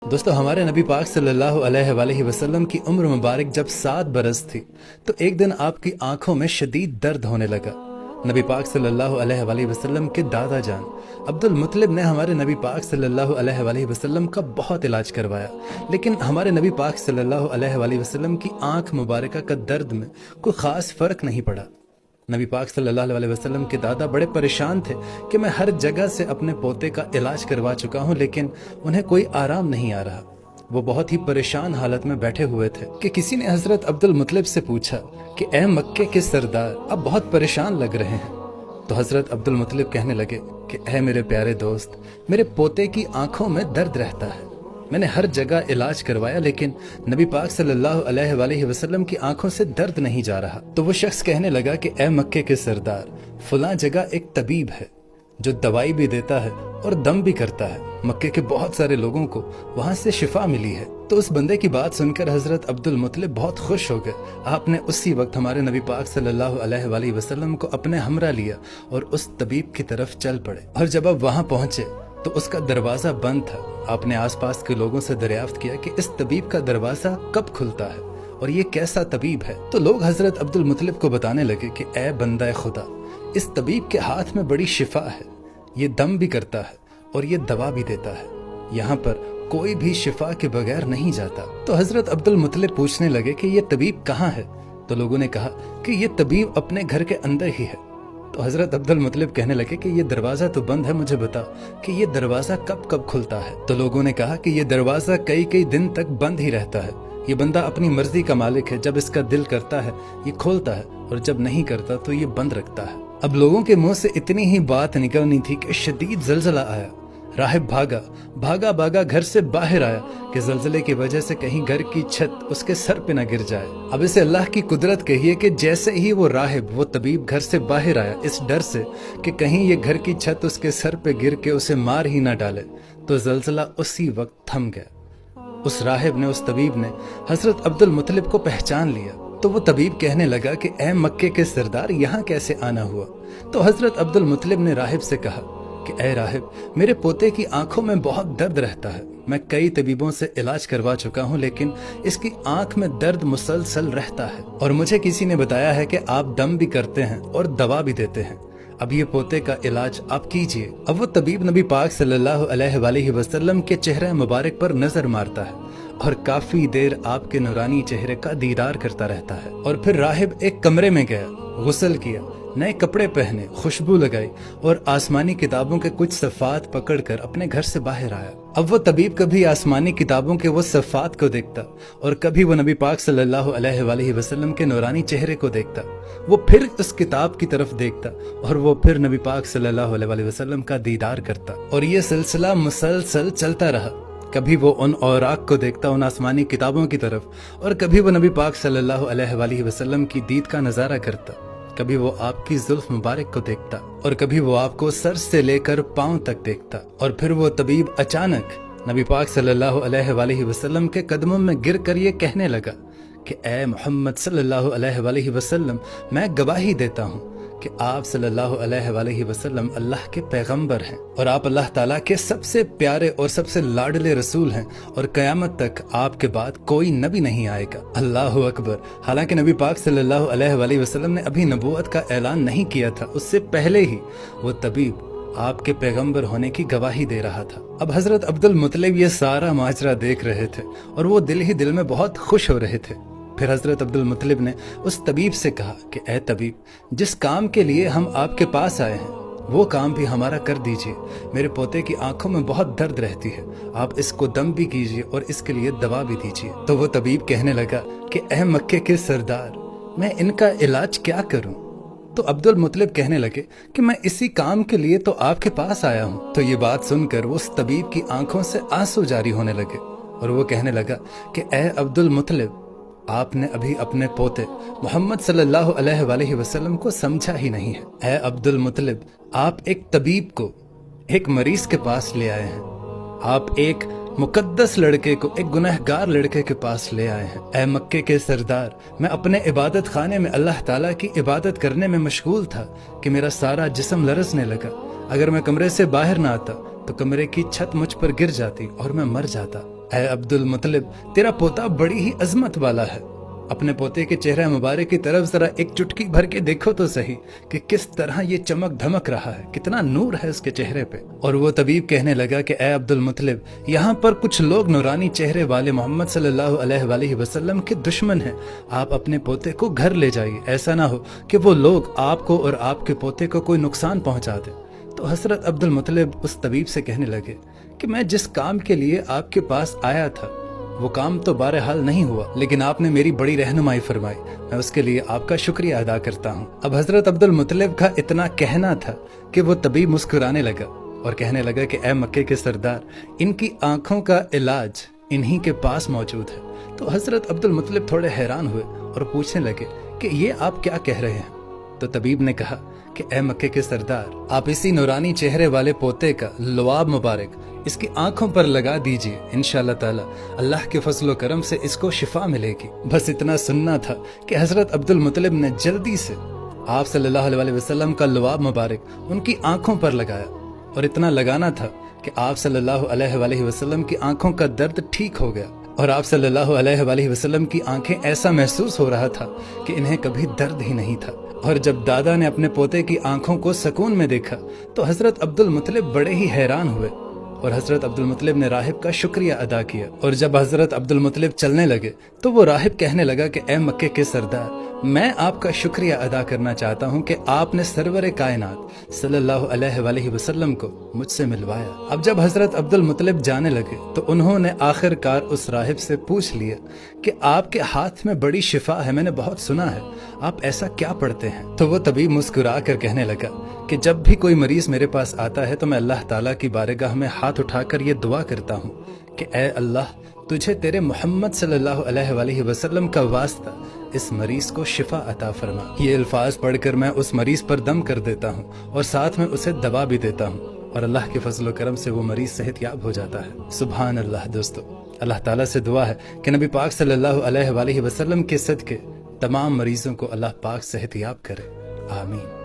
दोस्तों, हमारे नबी पाक सल्लल्लाहु अलैहि वसल्लम की उम्र मुबारक जब 7 बरस थी तो एक दिन आपकी आंखों में शदीद दर्द होने लगा। नबी पाक सल्लल्लाहु अलैहि वसल्लम के दादा जान अब्दुल मुत्तलिब ने हमारे नबी पाक सल्लल्लाहु अलैहि वसल्लम का बहुत इलाज करवाया, लेकिन हमारे नबी पाक सल्लल्लाहु अलैहि वसल्लम की आंख मुबारक का दर्द में कोई ख़ास फ़र्क नहीं पड़ा। नबी पाक सल्लल्लाहु अलैहि वसल्लम के दादा बड़े परेशान थे कि मैं हर जगह से अपने पोते का इलाज करवा चुका हूँ, लेकिन उन्हें कोई आराम नहीं आ रहा। वो बहुत ही परेशान हालत में बैठे हुए थे कि किसी ने हजरत अब्दुल मुत्तलिब से पूछा कि ए मक्के के सरदार, अब बहुत परेशान लग रहे हैं। तो हजरत अब्दुल मुत्तलिब कहने लगे कि ए मेरे प्यारे दोस्त, मेरे पोते की आंखों में दर्द रहता है। मैंने हर जगह इलाज करवाया, लेकिन नबी पाक सल्लल्लाहु अलैहि वसल्लम की आंखों से दर्द नहीं जा रहा। तो वो शख्स कहने लगा कि ए मक्के के सरदार, फलां जगह एक तबीब है जो दवाई भी देता है और दम भी करता है। मक्के के बहुत सारे लोगों को वहां से शिफा मिली है। तो उस बंदे की बात सुनकर हजरत अब्दुल मुत्तलिब बहुत खुश हो गए। आपने उसी वक्त हमारे नबी पाक सल्लल्लाहु अलैहि वसल्लम को अपने हमरा लिया और उस तबीब की तरफ चल पड़े। और जब आप वहां पहुंचे तो उसका दरवाजा बंद था। आपने आसपास के लोगों से दरियाफ्त किया कि इस तबीब का दरवाजा कब खुलता है और ये कैसा तबीब है। तो लोग हजरत अब्दुल मुत्तलिब को बताने लगे कि ए बंदा खुदा, इस तबीब के हाथ में बड़ी शिफा है, ये दम भी करता है और ये दवा भी देता है। यहाँ पर कोई भी शिफा के बगैर नहीं जाता। तो हजरत अब्दुल मुत्तलिब पूछने लगे कि ये तबीब कहाँ है। तो लोगों ने कहा कि ये तबीब अपने घर के अंदर ही है। तो हजरत अब्दुल मुत्तलिब कहने लगे कि ये दरवाजा तो बंद है, मुझे बता कि ये दरवाजा कब कब खुलता है। तो लोगों ने कहा कि ये दरवाजा कई कई दिन तक बंद ही रहता है। ये बंदा अपनी मर्जी का मालिक है, जब इसका दिल करता है ये खोलता है और जब नहीं करता तो ये बंद रखता है। अब लोगों के मुंह से इतनी ही बात निकलनी थी कि शदीद जलजला आया। राहिब भागा भागा घर से बाहर आया कि जलजले की वजह से कहीं घर की छत उसके सर पे न गिर जाए। अब इसे अल्लाह की कुदरत कहिए कि जैसे ही वो राहिब, वो तबीब घर से बाहर आया इस डर से कि कहीं ये घर की छत उसके सर पे गिर के उसे मार ही ना डाले, तो जलजला उसी वक्त थम गया। उस राहिब ने, उस तबीब ने हजरत अब्दुल मुत्तलिब को पहचान लिया। तो वो तबीब कहने लगा कि ए मक्के के सरदार, यहाँ कैसे आना हुआ। तो हजरत अब्दुल मुत्तलिब ने राहिब से कहा कि ए राहिब, मेरे पोते की आंखों में बहुत दर्द रहता है। मैं कई तबीबों से इलाज करवा चुका हूँ, लेकिन इसकी आंख में दर्द मुसलसल रहता है और मुझे किसी ने बताया है कि आप दम भी करते हैं और दवा भी देते हैं। अब ये पोते का इलाज आप कीजिए। अब वो तबीब नबी पाक सल्लल्लाहु अलैहि वसल्लम के चेहरे मुबारक पर नजर मारता है और काफी देर आपके नूरानी चेहरे का दीदार करता रहता है। और फिर राहिब एक कमरे में गया, गुस्ल किया, नए कपड़े पहने, खुशबू लगाई और आसमानी किताबों के कुछ सफ़ात पकड़कर अपने घर से बाहर आया। अब वो तबीब कभी आसमानी किताबों के वो सफ़ात को देखता और कभी वो नबी पाक सल्लल्लाहु अलैहि वसल्लम के नूरानी चेहरे को देखता। वो फिर उस किताब की तरफ देखता और वो फिर नबी पाक सल्लल्लाहु अलैहि वसल्लम का दीदार करता। और ये सिलसिला मुसलसल चलता रहा। कभी वो उन औराक को देखता, उन आसमानी किताबों की तरफ, और कभी वो नबी पाक सल्लल्लाहु अलैहि वसल्लम की दीद का नजारा करता। कभी वो आपकी जुल्फ मुबारक को देखता और कभी वो आपको सर से लेकर पांव तक देखता। और फिर वो तबीब अचानक नबी पाक सल्लल्लाहु अलैहि वसल्लम के कदमों में गिर कर ये कहने लगा कि ए मोहम्मद सल्लल्लाहु अलैहि वसल्लम, मैं गवाही देता हूँ कि आप सल्लल्लाहु अलैहि वसल्लम अल्लाह के पैगंबर हैं और आप अल्लाह ताला के सबसे प्यारे और सबसे लाडले रसूल हैं और क़यामत तक आपके बाद कोई नबी नहीं आएगा। अल्लाहु अकबर। हालांकि नबी पाक सल्लल्लाहु अलैहि वसल्लम ने अभी नबूवत का ऐलान नहीं किया था, उससे पहले ही वो तबीब आपके पैगंबर होने की गवाही दे रहा था। अब हजरत अब्दुल मुत्तलिब ये सारा माजरा देख रहे थे और वो दिल ही दिल में बहुत खुश हो रहे थे। फिर हजरत अब्दुल मुत्तलिब ने उस तबीब से कहा कि ए तबीब, जिस काम के लिए हम आपके पास आए हैं वो काम भी हमारा कर दीजिए। मेरे पोते की आंखों में बहुत दर्द रहती है, आप इसको दम भी कीजिए और इसके लिए दवा भी दीजिए। तो वो तबीब कहने लगा कि ए मक्के के सरदार, मैं इनका इलाज क्या करूं। तो अब्दुल मुत्तलिब कहने लगे कि मैं इसी काम के लिए तो आपके पास आया हूं। तो ये बात सुनकर वो उस तबीब की आंखों से आंसू जारी होने लगे और वो कहने लगा कि ए अब्दुल मुत्तलिब, आपने अभी अपने पोते मोहम्मद सल्लल्लाहु अलैहि वसल्लम को समझा ही नहीं है। ऐ अब्दुल मुत्तलिब, आप एक तबीब को एक मरीज के पास ले आए हैं। आप एक मुकद्दस लड़के को एक गुनहगार लड़के के पास ले आए हैं। ऐ मक्के के सरदार, मैं अपने इबादत खाने में अल्लाह ताला की इबादत करने में मशगूल था कि मेरा सारा जिस्म लरजने लगा। अगर मैं कमरे से बाहर ना आता तो कमरे की छत मुझ पर गिर जाती और मैं मर जाता। ऐ अब्दुल मुत्तलिब, तेरा पोता बड़ी ही अजमत वाला है। अपने पोते के चेहरे मुबारक की तरफ जरा एक चुटकी भर के देखो तो सही कि किस तरह ये चमक धमक रहा है, कितना नूर है उसके चेहरे पे। और वो तबीब कहने लगा कि ऐ अब्दुल मुत्तलिब, यहाँ पर कुछ लोग नूरानी चेहरे वाले मोहम्मद सल्लल्लाहु अलैहि वसल्लम के दुश्मन हैं। आप अपने पोते को घर ले जाइए, ऐसा ना हो कि वो लोग आपको और आपके पोते को कोई नुकसान पहुंचा दे। तो हजरत अब्दुल मुत्तलिब उस तबीब से कहने लगे कि मैं जिस काम के लिए आपके पास आया था वो काम तो बहरहाल नहीं हुआ, लेकिन आपने मेरी बड़ी रहनुमाई फरमाई, मैं उसके लिए आपका शुक्रिया अदा करता हूँ। अब हजरत अब्दुल मुत्तलिब का इतना कहना था कि वो तबीब मुस्कुराने लगा और कहने लगा कि ऐ मक्के के सरदार, इनकी आंखों का इलाज इन्हीं के पास मौजूद है। तो हजरत अब्दुल मुत्तलिब थोड़े हैरान हुए और पूछने लगे कि ये आप क्या कह रहे हैं। तो तबीब ने कहा कि ऐ मक्के के सरदार, आप इसी नूरानी चेहरे वाले पोते का लुआब मुबारक इसकी आंखों पर लगा दीजिए, इंशाअल्लाह ताला अल्लाह के फजलो करम से इसको शिफा मिलेगी। बस इतना सुनना था कि हजरत अब्दुल मुत्तलिब ने जल्दी से आप सल्लल्लाहु अलैहि वसल्लम का लुआब मुबारक उनकी आंखों पर लगाया और इतना लगाना था कि आप सल्लल्लाहु अलैहि वसल्लम की आंखों का दर्द ठीक हो गया और आप सल्लल्लाहु अलैहि वसल्लम की आंखें ऐसा महसूस हो रहा था कि इन्हें कभी दर्द ही नहीं था। और जब दादा ने अपने पोते की आंखों को सुकून में देखा तो हजरत अब्दुल मुत्तलिब बड़े ही हैरान हुए और हजरत अब्दुल मुत्तलिब ने राहिब का शुक्रिया अदा किया। और जब हजरत अब्दुल मुत्तलिब चलने लगे तो वो राहिब कहने लगा कि ऐ मक्के के सरदार, मैं आपका शुक्रिया अदा करना चाहता हूँ कि आपने सरवर कायनात सल्लल्लाहु अलैहि वसल्लम को मुझसे मिलवाया। अब जब हजरत अब्दुल मुत्तलिब जाने लगे तो उन्होंने आखिरकार उस राहिब से पूछ लिया कि आपके हाथ में बड़ी शिफा है, मैंने बहुत सुना है, आप ऐसा क्या पढ़ते हैं। तो वो तबीब मुस्कुरा कर कहने लगा कि जब भी कोई मरीज मेरे पास आता है तो मैं अल्लाह ताला की बारगाह में हाथ उठाकर ये दुआ करता हूँ कि ऐ अल्लाह, तुझे तेरे मोहम्मद सल्लल्लाहु अलैहि वसल्लम का वास्ता इस मरीज को शिफा अता फरमा। ये अल्फाज पढ़कर मैं उस मरीज पर दम कर देता हूँ और साथ में उसे दवा भी देता हूँ और अल्लाह के फजल करम से वो मरीज सेहतयाब हो जाता है। सुभान अल्लाह। दोस्तों, अल्लाह ताला से दुआ है कि नबी पाक सल्लल्लाहु अलैहि वसल्लम के सदके तमाम मरीजों को अल्लाह पाक सेहतयाब करे। आमीन।